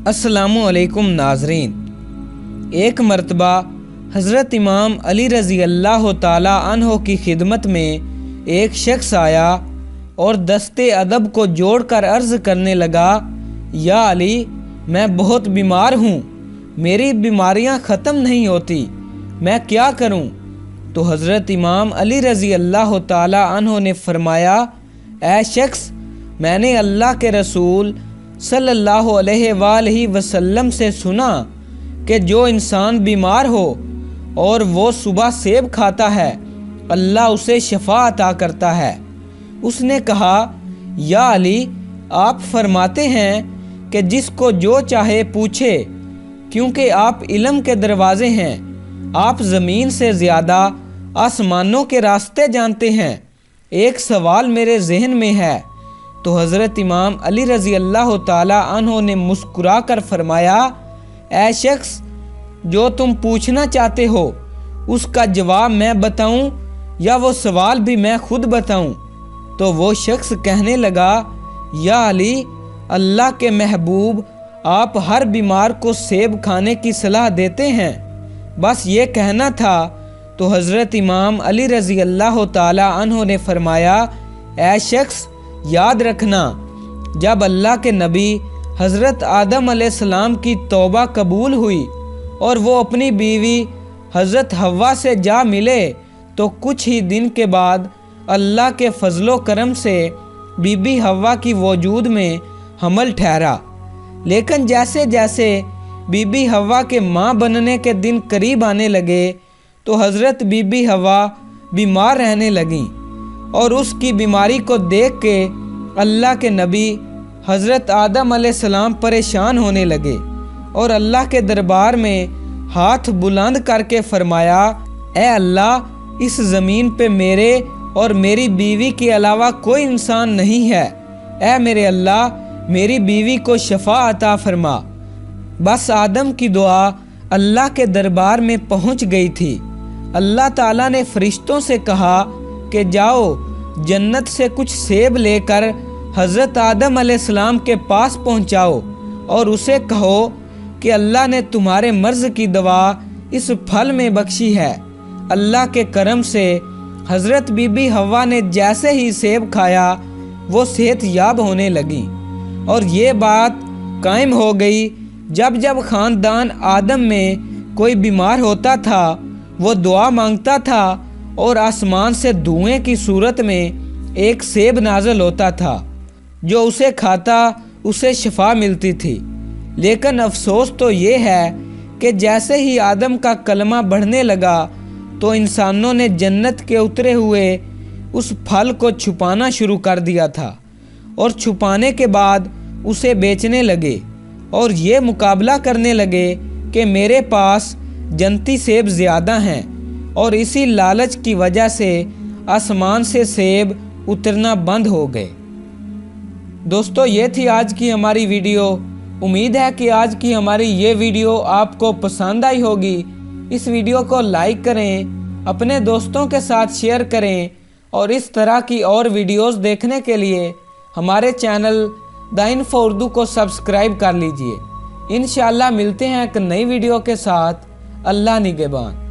अस्सलामु अलैकुम नाजरीन। एक मरतबा हज़रत इमाम अली रज़ी अल्लाह ताला अन्हो की खिदमत में एक शख्स आया और दस्ते अदब को जोड़कर अर्ज़ करने लगा, या अली, मैं बहुत बीमार हूँ, मेरी बीमारियाँ ख़त्म नहीं होती, मैं क्या करूँ? तो हज़रत इमाम अली रज़ी अल्लाह ताला अन्हो ने फरमाया, ऐ शख्स, मैंने अल्लाह के रसूल सल्लल्लाहु अलैहि वसल्लम से सुना कि जो इंसान बीमार हो और वो सुबह सेब खाता है, अल्लाह उसे शफा अता करता है। उसने कहा, या अली, आप फरमाते हैं कि जिसको जो चाहे पूछे, क्योंकि आप इल्म के दरवाजे हैं, आप ज़मीन से ज़्यादा आसमानों के रास्ते जानते हैं। एक सवाल मेरे जहन में है। तो हज़रत इमाम अली रज़ी अल्लाह ताला अन्हो ने मुस्कुरा कर फरमाया, ऐ शख्स, जो तुम पूछना चाहते हो उसका जवाब मैं बताऊं या वो सवाल भी मैं खुद बताऊं? तो वो शख्स कहने लगा, या अली, अल्लाह के महबूब, आप हर बीमार को सेब खाने की सलाह देते हैं, बस ये कहना था। तो हज़रत इमाम अली रज़ी अल्लाह ताला अन्हो ने फरमाया, ऐ शख्स, याद रखना, जब अल्लाह के नबी हज़रत आदम अलैहिस्सलाम की तौबा कबूल हुई और वो अपनी बीवी हज़रत हव्वा से जा मिले, तो कुछ ही दिन के बाद अल्लाह के फजलो करम से बीबी हव्वा की वजूद में हमल ठहरा। लेकिन जैसे जैसे बीबी हव्वा के माँ बनने के दिन करीब आने लगे, तो हज़रत बीबी हव्वा बीमार रहने लगीं और उसकी बीमारी को देख के अल्लाह के नबी हज़रत आदम अलैहिस्सलाम परेशान होने लगे और अल्लाह के दरबार में हाथ बुलंद करके फरमाया, ऐ अल्लाह, इस ज़मीन पे मेरे और मेरी बीवी के अलावा कोई इंसान नहीं है। ऐ मेरे अल्लाह, मेरी बीवी को शफा अता फरमा। बस आदम की दुआ अल्लाह के दरबार में पहुंच गई थी। अल्लाह ताला ने फरिश्तों से कहा कि जाओ, जन्नत से कुछ सेब लेकर हज़रत आदम अलैहिस्सलाम के पास पहुंचाओ और उसे कहो कि अल्लाह ने तुम्हारे मर्ज़ की दवा इस फल में बख्शी है। अल्लाह के करम से हज़रत बीबी हव्वा ने जैसे ही सेब खाया, वो सेहत याब होने लगी और ये बात कायम हो गई। जब जब ख़ानदान आदम में कोई बीमार होता था, वो दुआ मांगता था और आसमान से धुएं की सूरत में एक सेब नाज़िल होता था, जो उसे खाता उसे शफा मिलती थी। लेकिन अफसोस तो ये है कि जैसे ही आदम का कलमा बढ़ने लगा, तो इंसानों ने जन्नत के उतरे हुए उस फल को छुपाना शुरू कर दिया था और छुपाने के बाद उसे बेचने लगे और ये मुकाबला करने लगे कि मेरे पास जन्नती सेब ज़्यादा हैं, और इसी लालच की वजह से आसमान से सेब उतरना बंद हो गए। दोस्तों, ये थी आज की हमारी वीडियो। उम्मीद है कि आज की हमारी ये वीडियो आपको पसंद आई होगी। इस वीडियो को लाइक करें, अपने दोस्तों के साथ शेयर करें और इस तरह की और वीडियोस देखने के लिए हमारे चैनल द इन्फो उर्दू को सब्सक्राइब कर लीजिए। इंशाअल्लाह मिलते हैं एक नई वीडियो के साथ। अल्लाह निगहबान।